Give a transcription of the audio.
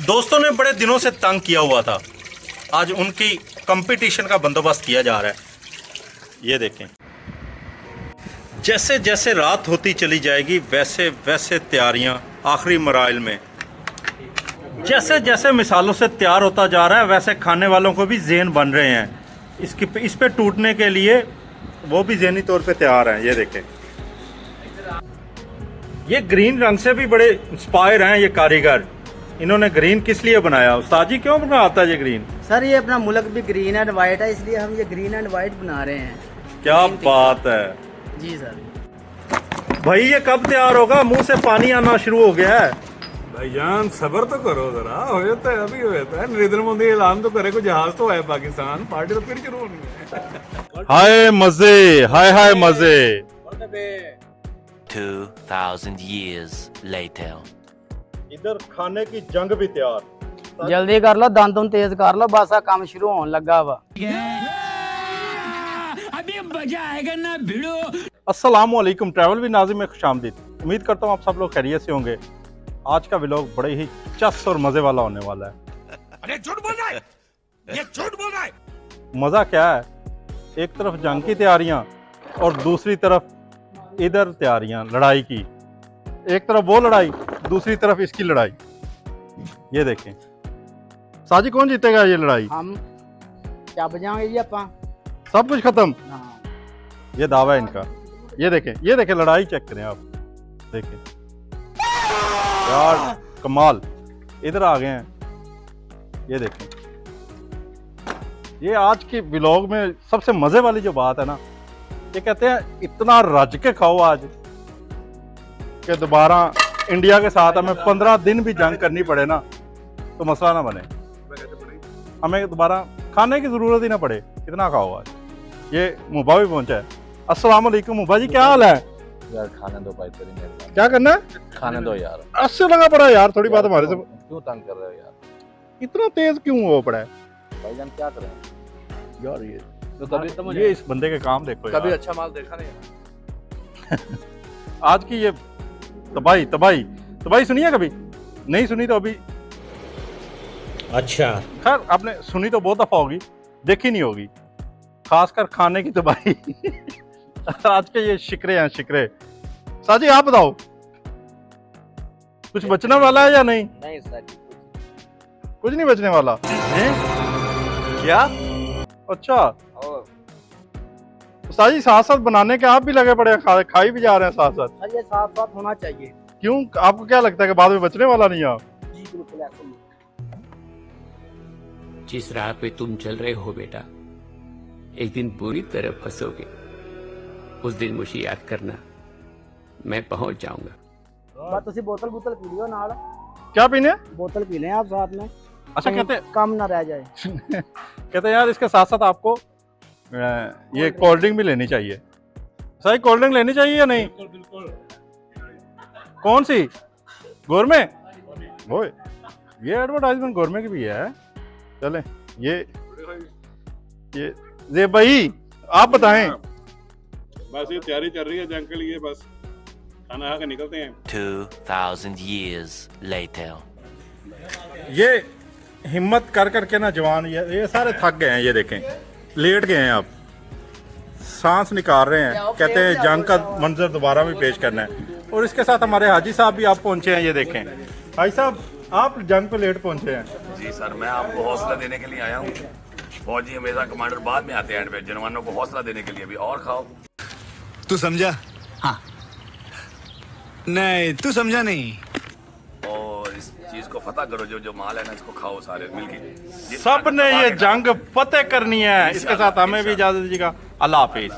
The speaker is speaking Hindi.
दोस्तों ने बड़े दिनों से तंग किया हुआ था, आज उनकी कंपटीशन का बंदोबस्त किया जा रहा है। ये देखें, जैसे जैसे रात होती चली जाएगी वैसे वैसे तैयारियां आखिरी मराइल में, जैसे जैसे मिसालों से तैयार होता जा रहा है वैसे खाने वालों को भी ज़हन बन रहे हैं। इस पे टूटने के लिए वो भी ज़हनी तौर पे तैयार हैं। ये देखें, ये ग्रीन रंग से भी बड़े इंस्पायर हैं ये कारीगर। इन्होंने ग्रीन किस लिए बनाया उस्ताद जी, क्यों बनाता है ये ग्रीन? सर ये अपना मुल्क भी ग्रीन एंड वाइट है, इसलिए हम ये ग्रीन एंड वाइट बना रहे हैं। क्या बात है जी सर। भाई, ये कब तैयार होगा? मुंह से पानी आना शुरू हो गया है। भाईजान सबर तो करो जरा, हो जाता है अभी हो जाता है। नरेंद्र मोदी ऐलान तो करे, कोई जहाज तो है पाकिस्तान, पार्टी तो फिर शुरू होनी है। हाय मजे, हाय हाय मजे। 2000 years later. इधर खाने की जंग भी तैयार। जल्दी कर लो, दांतों तेज कर लो, बस काम शुरू होने लगा वा। अभी मजा आएगा ना भिड़ो। अस्सलाम वालेकुम, ट्रैवल विद नाज़िम में खुशामदीद। उम्मीद करता हूँ आप सब लोग खैरियत से होंगे। आज का व्लॉग बड़े ही चस और मजे वाला होने वाला है। अरे झूठ बोल रहा है, ये झूठ बोल रहा है। मजा क्या है, एक तरफ जंग की तैयारियां और दूसरी तरफ इधर तैयारियां लड़ाई की। एक तरफ वो लड़ाई, दूसरी तरफ इसकी लड़ाई। ये देखें साजी, कौन जीतेगा ये लड़ाई? हम क्या बजाएंगे जी अपा? सब कुछ खत्म, हाँ। ये दावा है इनका। ये देखें लड़ाई चेक करें आप, देखें यार कमाल। इधर आ गए हैं, ये देखें। ये आज के व्लॉग में सबसे मजे वाली जो बात है ना, ये कहते हैं इतना रज के खाओ आज कि दोबारा इंडिया के साथ हमें 15 दिन भी जंग करनी पड़े ना तो मसला ना बने, हमें दोबारा खाने की जरूरत ही ना पड़े। इतना खाओ आज। ये मुबा भी पहुंचा है। अस्सलाम वालेकुम मुबा जी, क्या हाल है? यार खाने दो भाई, तेरी मेहरबानी। क्या करना है? खाने दो यार। अस्से लगा पड़ा यार, थोड़ी बात हमारे से। क्यों तंग कर रहे हो यार? इतना तेज क्यों हो पड़ा है भाईजान? क्या करें यार? ये तो कभी ये इस बंदे के काम देखो कभी यार। अच्छा माल देखा नहीं। आज की ये तबाही तबाही तबाही सुनी है? कभी नहीं सुनी तो अभी अच्छा, खैर आपने सुनी तो बहुत दफा होगी, देखी नहीं होगी, खासकर खाने की तबाही। आज के ये शिकरे हैं, शिकरे। साजी आप बताओ, कुछ बचने वाला है या नहीं? नहीं सर, कुछ नहीं बचने वाला है? क्या? अच्छा, साजी साथ साथ बनाने के आप भी लगे पड़े हैं, खाई भी जा रहे हैं साथ साथ। सर ये साथ साथ होना चाहिए। क्यों, आपको क्या लगता है कि बाद में बचने वाला नहीं है? आप जी बिल्कुल ऐसे ही। जिस राह पे तुम चल रहे हो बेटा, एक दिन बुरी तरह फंसोगे। उस दिन मुझे याद करना, मैं पहुंच जाऊंगा। बात तुसी बोतल बोतल पी लियो नाल, क्या पीने? बोतल पी लें आप साथ में। अच्छा, कहते कम ना रह जाए। कहते हैं यार इसके साथ साथ आपको ये कोल्ड ड्रिंक भी लेनी चाहिए। सही, कोल्ड ड्रिंक लेनी चाहिए या नहीं? कौन सी? गोरमे? वो ये एडवर्टाइजमेंट गोरमे की भी है। चलें, ये भाई आप बताएं। बस ये तैयारी चल रही है जंग के लिए, बस खाना खा के निकलते हैं। 2000 years later. ये हिम्मत कर करके ना जवान ये सारे थक गए हैं। ये देखें, लेट गए हैं, आप सांस निकाल रहे हैं। कहते हैं जंग का मंजर दोबारा भी पेश करना है। और इसके साथ हमारे हाजी साहब भी आप पहुंचे हैं। ये देखें हाजी साहब, आप जंग पे लेट पहुंचे हैं। जी सर, मैं आपको हौसला देने के लिए आया हूँ। फौजी हमेशा कमांडर बाद में आते हैं, एंड पे जवानों को हौसला देने के लिए भी। और खाओ। तू समझा? हाँ। नहीं, तू समझा नहीं। और इस चीज को फतह करो, जो माल है ना इसको खाओ सारे मिलके। सब ने ये जंग फतेह करनी है। इसके साथ हमें भी इजाजत दीजिएगा। अल्लाह हाफिज।